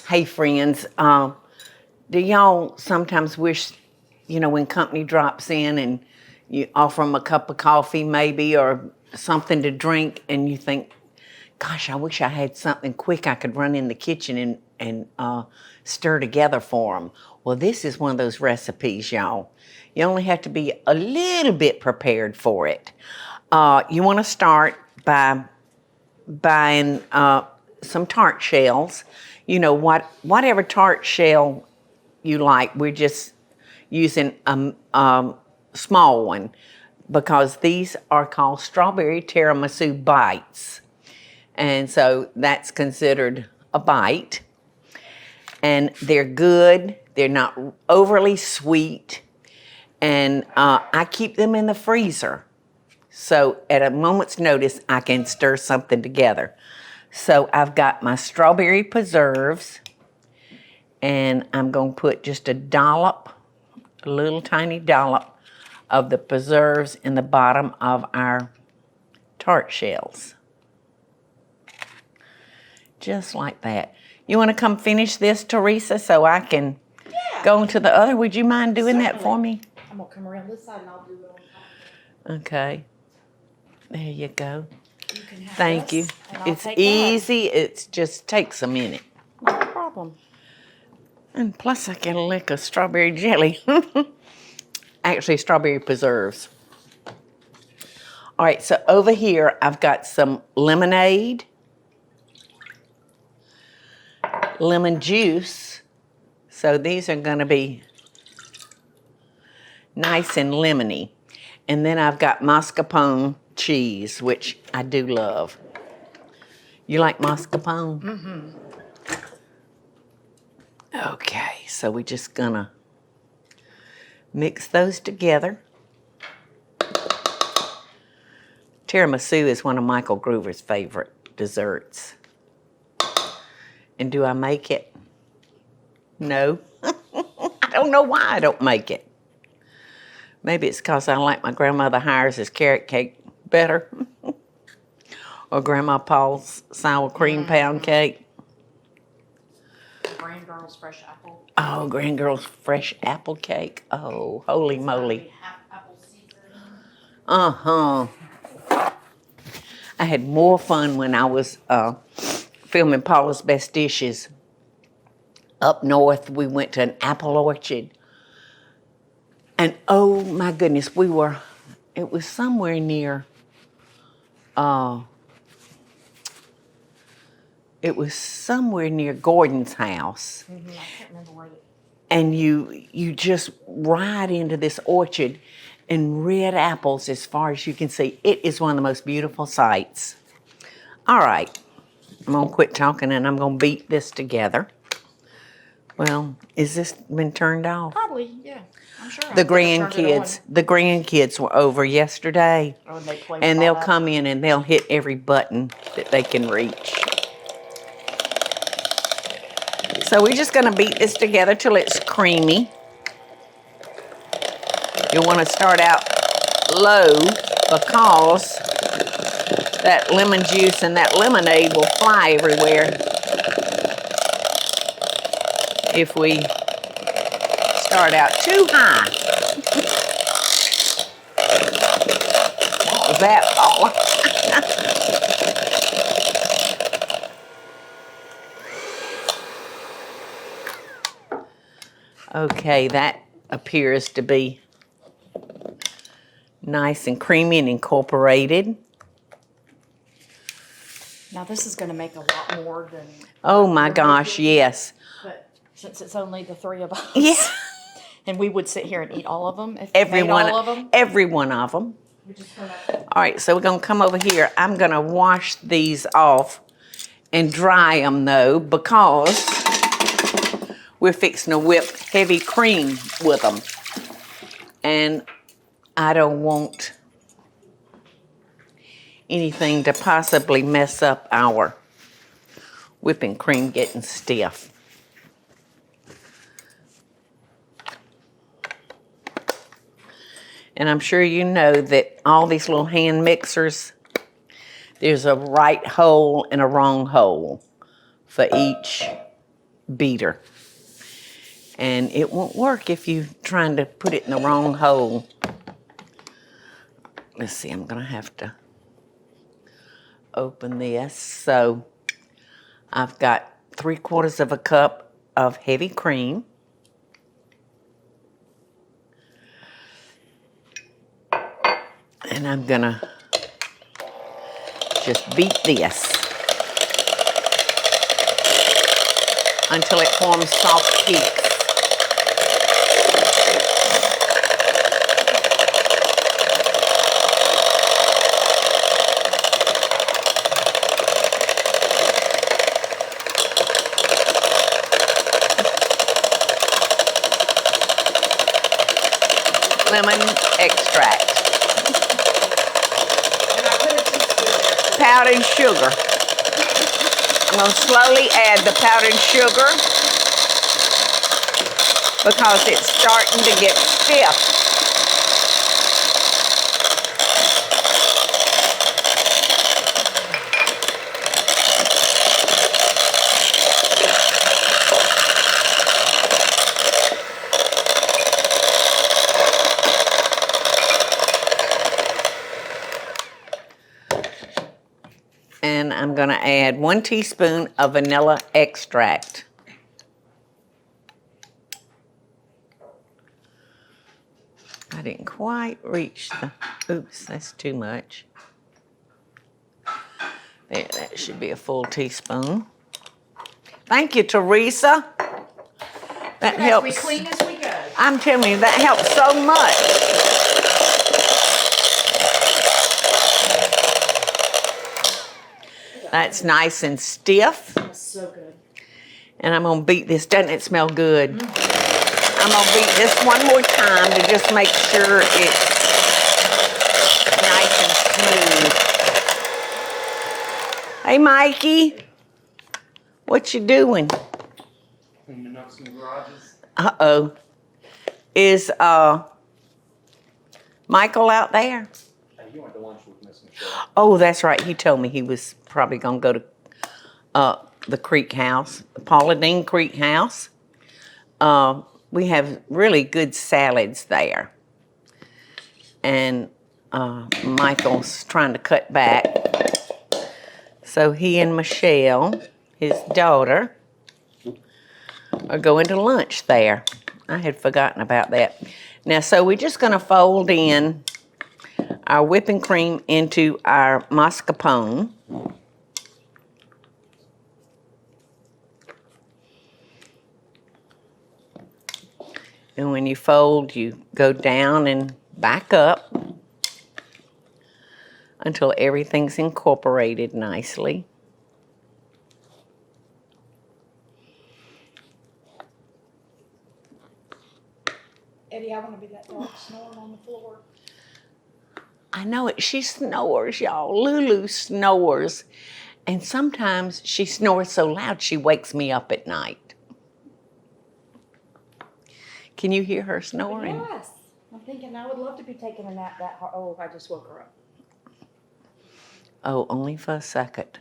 Hey friends, do y'all sometimes wish, when company drops in and you offer them a cup of coffee maybe or something to drink and you think, gosh, I wish I had something quick I could run in the kitchen and stir together for them. Well, this is one of those recipes, y'all. You only have to be a little bit prepared for it. You want to start by buying some tart shells. Whatever tart shell you like. We're just using a small one because these are called strawberry tiramisu bites. And so that's considered a bite. And they're good. They're not overly sweet. And I keep them in the freezer. So at a moment's notice, I can stir something together. So I've got my strawberry preserves, and I'm going to put just a little tiny dollop of the preserves in the bottom of our tart shells. Just like that. You want to come finish this, Teresa, so I can go into the other? Would you mind doing that for me? I'm going to come around this side and I'll do it on top. Okay. There you go. You can have Thank you. It's easy. It just takes a minute. No problem. And plus I get a lick of strawberry jelly. Actually, strawberry preserves. All right, so over here I've got some lemonade, lemon juice. So these are going to be nice and lemony. And then I've got mascarpone cheese, which I do love. You like mascarpone? Mm-hmm. Okay, so we're just gonna mix those together. Tiramisu is one of Michael Groover's favorite desserts. And do I make it? No. I don't know why I don't make it. Maybe it's because I like my grandmother Hires' carrot cake better. Or Grandma Paul's sour cream pound cake. Grand Girl's fresh apple. Oh, Grand Girl's fresh apple cake. Oh, holy moly. Apple cider. Uh-huh. I had more fun when I was filming Paula's Best Dishes. Up north, we went to an apple orchard. And oh my goodness, it was somewhere near, Gordon's house. Mm-hmm. I can't remember where And you just ride into this orchard and red apples as far as you can see. It is one of the most beautiful sights. All right, I'm gonna quit talking and I'm gonna beat this together. Well, is this been turned off? Probably, yeah. I'm sure. The grandkids were over yesterday. Oh, and they'll come in and they'll hit every button that they can reach. So we're just gonna beat this together till it's creamy. You'll wanna start out low because that lemon juice and that lemonade will fly everywhere if we start out too high. What was that, Paula? Okay, that appears to be nice and creamy and incorporated. Now this is going to make a lot more than... Oh my gosh, yes. But since it's only the three of us... Yeah. And we would sit here and eat all of them if Every we made one, all of them? every one of them. All right, so we're going to come over here. I'm going to wash these off and dry them, though, because we're fixing to whip heavy cream with them. And I don't want anything to possibly mess up our whipping cream getting stiff. And I'm sure you know that all these little hand mixers, there's a right hole and a wrong hole for each beater. And it won't work if you're trying to put it in the wrong hole. Let's see, I'm gonna have to open this. So I've got 3/4 of a cup of heavy cream. And I'm gonna just beat this until it forms soft peaks. Lemon extract. And I put a teaspoon there. Powdered sugar. I'm going to slowly add the powdered sugar because it's starting to get stiff. And I'm going to add 1 teaspoon of vanilla extract. I didn't quite reach the, oops, that's too much. There, that should be a full teaspoon. Thank you, Teresa. That helps. We clean as we go. I'm telling you, that helps so much. That's nice and stiff. That's so good. And I'm going to beat this. Doesn't it smell good? I'm going to beat this one more time to just make sure it's nice and smooth. Hey, Mikey. What you doing? Cleaning up some garages. Uh-oh. Is Michael out there? He went to lunch with Miss Michelle. Oh, that's right. He told me he was probably going to go to the Creek House, Paula Deen Creek House. We have really good salads there. And Michael's trying to cut back. So he and Michelle, his daughter, are going to lunch there. I had forgotten about that. Now, so we're just going to fold in our whipping cream into our mascarpone. And when you fold, you go down and back up until everything's incorporated nicely. Eddie, I want to be that dog snoring on the floor. I know it. She snores, y'all. Lulu snores. And sometimes she snores so loud she wakes me up at night. Can you hear her snoring? Yes. I'm thinking I would love to be taking a nap that hard. Oh, I just woke her up. Oh, only for a second.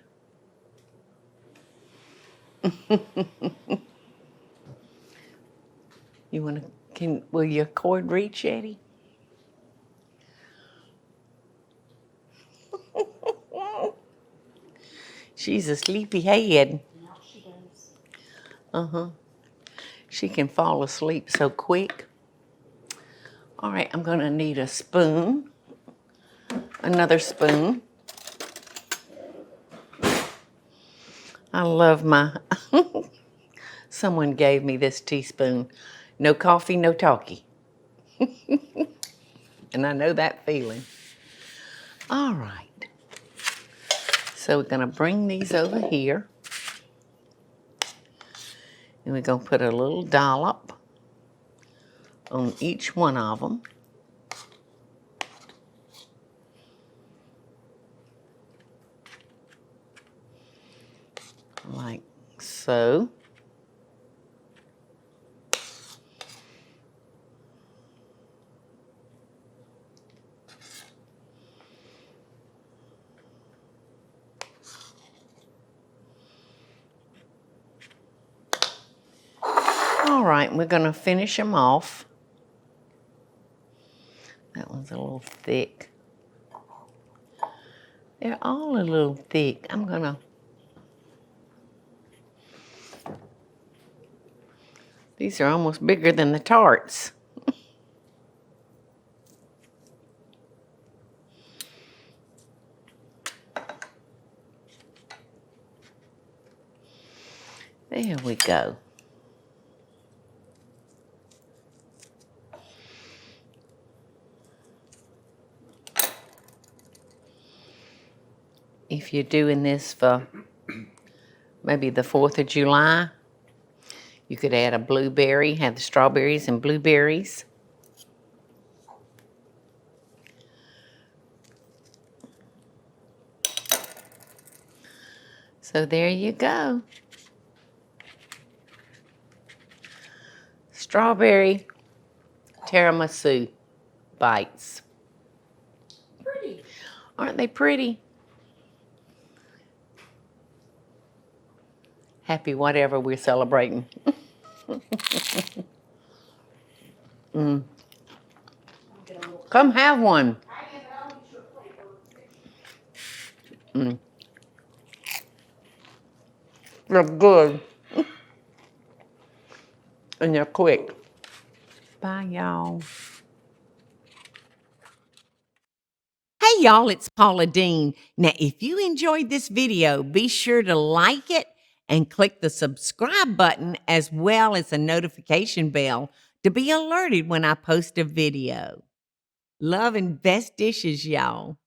You want to, will your cord reach, Eddie? She's a sleepy head. Now she goes. Uh-huh. She can fall asleep so quick. All right, I'm gonna need a spoon, another spoon. I love my, someone gave me this teaspoon. No coffee, no talkie. And I know that feeling. All right. So we're gonna bring these over here. And we're gonna put a little dollop on each one of them. Like so. All right, we're going to finish them off. That one's a little thick. They're all a little thick. I'm going to... These are almost bigger than the tarts. There we go. If you're doing this for maybe the 4th of July, you could add a blueberry, have the strawberries and blueberries. So there you go. Strawberry tiramisu bites. Pretty. Aren't they pretty? Happy whatever we're celebrating. Come have one. They're good. And they're quick. Bye, y'all. Hey, y'all, it's Paula Deen. Now, if you enjoyed this video, be sure to like it and click the subscribe button as well as the notification bell to be alerted when I post a video. Love and best dishes, y'all.